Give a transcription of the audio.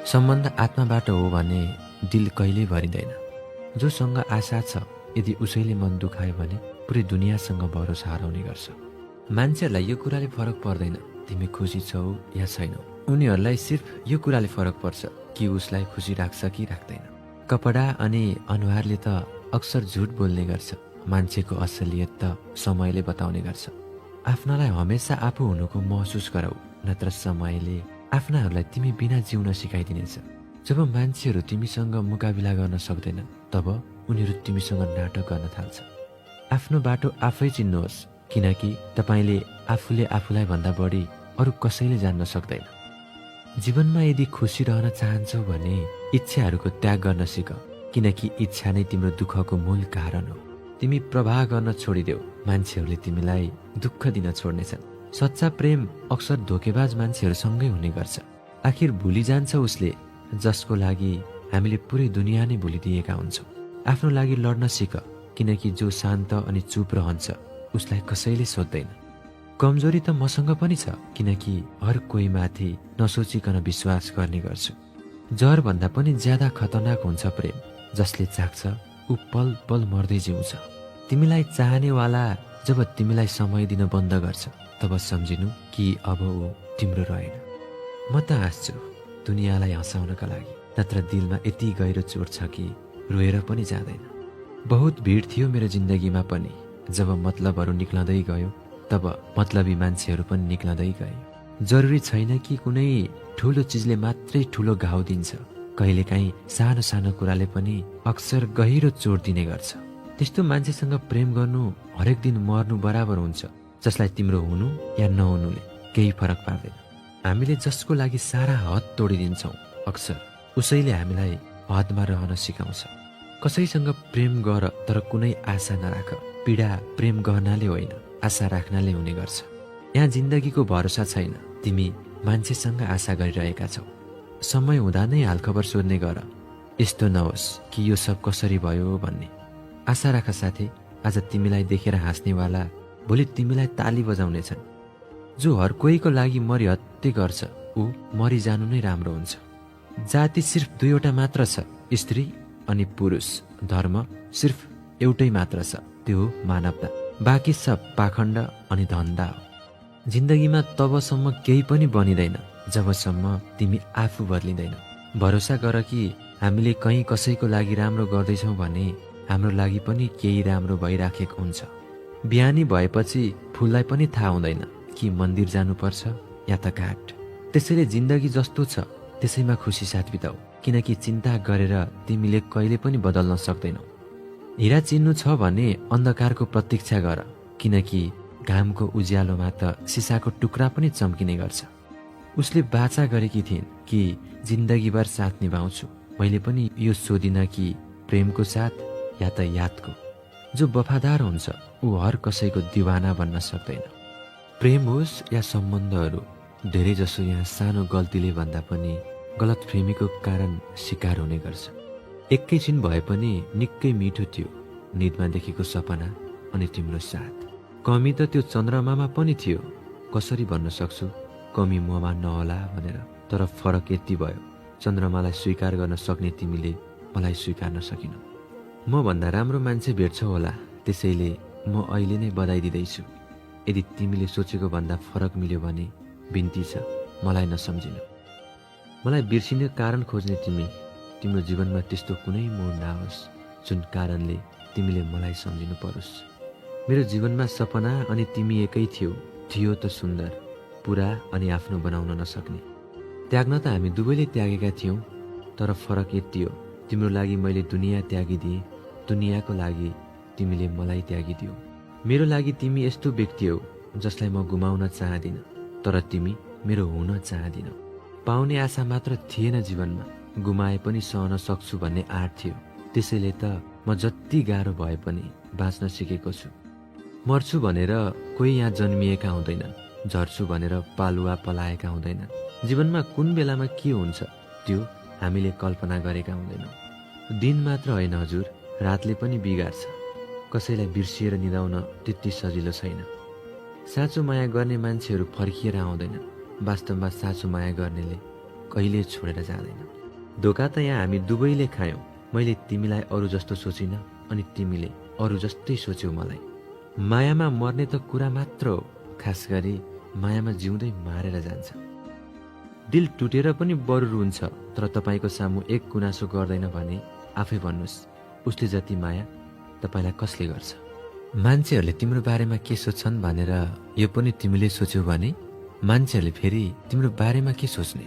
सम्बन्ध आत्माबाट हो भने दिल कहिल्यै भरिँदैन। जोसँग आशा छ यदि उसैले मन दुखायो भने पुरै दुनियाँसँग भरोसा हराउने गर्छ। मान्छेहरूलाई यो कुराले फरक पर्दैन तिमी खुसी छौ या छैनौ। उनीहरूलाई सिर्फ यो कुराले फरक पर्छ कि उसलाई खुसी राख्छ कि राख्दैन। कपडा अनि अनुहारले त अक्सर झुट बोल्ने गर्छ। मान्छेको असलियत त समयले बताउने गर्छ। आफ्नालाई हमेसा आफू हुनुको महसुस गराऊ, नत्र समयले आफ्नाहरूलाई तिमी बिना जिउन सिकाइदिनेछ। जब मान्छेहरू तिमीसँग मुकाबिला गर्न सक्दैनन् तब उनीहरू तिमीसँग नाटक गर्न थाल्छ। आफ्नो बाटो आफै चिन्नुहोस्, किनकि तपाईँले आफूले आफूलाई भन्दा बढी अरू कसैले जान्न सक्दैन। जीवनमा यदि खुसी रहन चाहन्छौ भने इच्छाहरूको त्याग गर्न सिक, किनकि इच्छा नै तिम्रो दुःखको मूल कारण हो। तिमी प्रवाह गर्न छोडिदेऊ, मान्छेहरूले तिमीलाई दुःख दिन छोड्नेछन्। सच्चा प्रेम अक्सर धोकेबाज मान्छेहरूसँगै हुने गर्छ। आखिर भुलि जान्छ उसले जसको लागि हामीले पुरै दुनियाँ नै भुलिदिएका हुन्छौँ। आफ्नो लागि लड्न सिक, किनकि जो शान्त अनि चुप रहन्छ उसलाई कसैले सोध्दैन। कमजोरी त मसँग पनि छ, किनकि हर कोही माथि नसोचिकन विश्वास गर्ने गर्छु। जहर भन्दा पनि ज्यादा खतरनाक हुन्छ प्रेम। जसले चाख्छ ऊ पल पल मर्दै जिउँछ। तिमीलाई चाहनेवाला जब तिमीलाई समय दिन बन्द गर्छ तब सम्झिनु कि अब ऊ तिम्रो रहेन। म त हाँस्छु दुनियाँलाई हँसाउनका लागि, नत्र दिलमा यति गहिरो चोट छ कि रोएर पनि जाँदैन। बहुत भिड थियो मेरो जिन्दगीमा पनि। जब मतलबहरू निक्लँदै गयो तब मतलबी मान्छेहरू पनि निक्लँदै गए। जरुरी छैन कि कुनै ठुलो चिजले मात्रै ठुलो घाउ दिन्छ। कहिलेकाहीँ सानो सानो कुराले पनि अक्सर गहिरो चोट दिने गर्छ। त्यस्तो मान्छेसँग प्रेम गर्नु हरेक दिन मर्नु बराबर हुन्छ, जसलाई तिम्रो हुनु या नहुनुले केही फरक पार्दैन। हामीले जसको लागि सारा हद तोडिदिन्छौँ अक्सर उसैले हामीलाई हदमा रहन सिकाउँछ। कसैसँग प्रेम गर तर कुनै आशा नराख। पीडा प्रेम गर्नाले होइन, आशा राख्नाले हुने गर्छ। यहाँ जिन्दगीको भरोसा छैन, तिमी मान्छेसँग आशा गरिरहेका छौ। समय हुँदा नै हालखबर सोध्ने गर, यस्तो नहोस् कि यो सब कसरी भयो भन्ने। आशा राख साथी, आज तिमीलाई देखेर हाँस्नेवाला भोलि तिमीलाई ताली बजाउनेछन्। जो हर कोहीको लागि मरिहत्ते गर्छ ऊ मरिजानु नै राम्रो हुन्छ। जाति सिर्फ दुईवटा मात्र छ, स्त्री अनि पुरुष। धर्म सिर्फ एउटै मात्र छ, त्यो हो मानवता। बाँकी सब पाखण्ड अनि धन्दा हो। जिन्दगीमा तबसम्म केही पनि बनिँदैन जबसम्म तिमी आफू बदलिँदैनौ। भरोसा गर कि हामीले कहीँ कसैको लागि राम्रो गर्दैछौँ भने हाम्रो लागि पनि केही राम्रो भइराखेको हुन्छ। बिहानी भएपछि फुललाई पनि थाहा हुँदैन कि मन्दिर जानुपर्छ या त घाट। त्यसैले जिन्दगी जस्तो छ त्यसैमा खुसी साथ बिताऊ, किनकि चिन्ता गरेर तिमीले कहिले पनि बदल्न सक्दैनौ। हिरा चिन्नु छ भने अन्धकारको प्रतीक्षा गर, किनकि घामको उज्यालोमा त सिसाको टुक्रा पनि चम्किने गर्छ। उसले बाचा गरेकी थिइन् कि जिन्दगीभर साथ निभाउँछु। मैले पनि यो सोधिन कि प्रेमको साथ या त यादको। जो वफादार हुन्छ ऊ हर कसैको दिवाना बन्न सक्दैन। प्रेम होस् या सम्बन्धहरू, धेरै जसो यहाँ सानो गल्तीले भन्दा पनि गलतफहमीको कारण शिकार हुने गर्छ। एकैछिन भए पनि निकै मिठो थियो निदमा देखेको सपना अनि तिम्रो साथ। कमी त त्यो चन्द्रमामा पनि थियो, कसरी भन्न सक्छु कमी ममा नहोला भनेर। तर फरक यति भयो, चन्द्रमालाई स्वीकार गर्न सक्ने तिमीले मलाई स्वीकार्न सकिनौ। म भन्दा राम्रो मान्छे भेट्छौ होला, त्यसैले म अहिले नै बधाई दिँदैछु। यदि तिमीले सोचेको भन्दा फरक मिल्यो भने बिन्ती छ मलाई नसम्झिनु। मलाई बिर्सिने कारण खोज्ने तिम्रो जीवनमा त्यस्तो कुनै मोड नहोस् जुन कारणले तिमीले मलाई सम्झिनु परोस्। मेरो जीवनमा सपना अनि तिमी एकै थियो त सुन्दर, पुरा अनि आफ्नो बनाउन नसक्ने। त्याग्न त हामी दुवैले त्यागेका थियौँ, तर फरक यति हो तिम्रो लागि मैले दुनियाँ त्यागिदिएँ, दुनियाँको लागि तिमीले मलाई त्यागिदियौ। मेरो लागि तिमी यस्तो व्यक्ति हो जसलाई म गुमाउन चाहदिन, तर तिमी मेरो हुन चाहदिनौ। पाउने आशा मात्र थिएन जीवनमा, गुमाए पनि सहन सक्छु भन्ने आँट थियो। त्यसैले त म जति गाह्रो भए पनि बाँच्न सिकेको छु। मर्छु भनेर कोही यहाँ जन्मिएका हुँदैनन्, झर्छु भनेर पालुवा पलाएका हुँदैनन्। जीवनमा कुन बेलामा के हुन्छ त्यो हामीले कल्पना गरेका हुँदैनौँ। दिन मात्र होइन हजुर, रातले पनि बिगार्छ। कसैलाई बिर्सिएर निदाउन त्यति सजिलो छैन। साँचो माया गर्ने मान्छेहरू फर्किएर आउँदैनन्। वास्तवमा साँचो माया गर्नेले कहिले छोडेर जाँदैन। धोका त यहाँ हामी दुवैले खायौँ। मैले तिमीलाई अरू जस्तो सोचिनँ अनि तिमीले अरू जस्तै सोच्यौ मलाई। मायामा मर्ने त कुरा मात्र हो, खास गरी मायामा जिउँदै मारेर जान्छ। दिल टुटेर पनि बरु रुन्छ, तर तपाईँको सामु एक गुनासो गर्दैन भने आफै भन्नुहोस्, उसले जति माया तपाईँलाई कसले गर्छ? मान्छेहरूले तिम्रो बारेमा के सोच्छन् भनेर यो पनि तिमीले सोच्यौ भने मान्छेहरूले फेरि तिम्रो बारेमा के सोच्ने?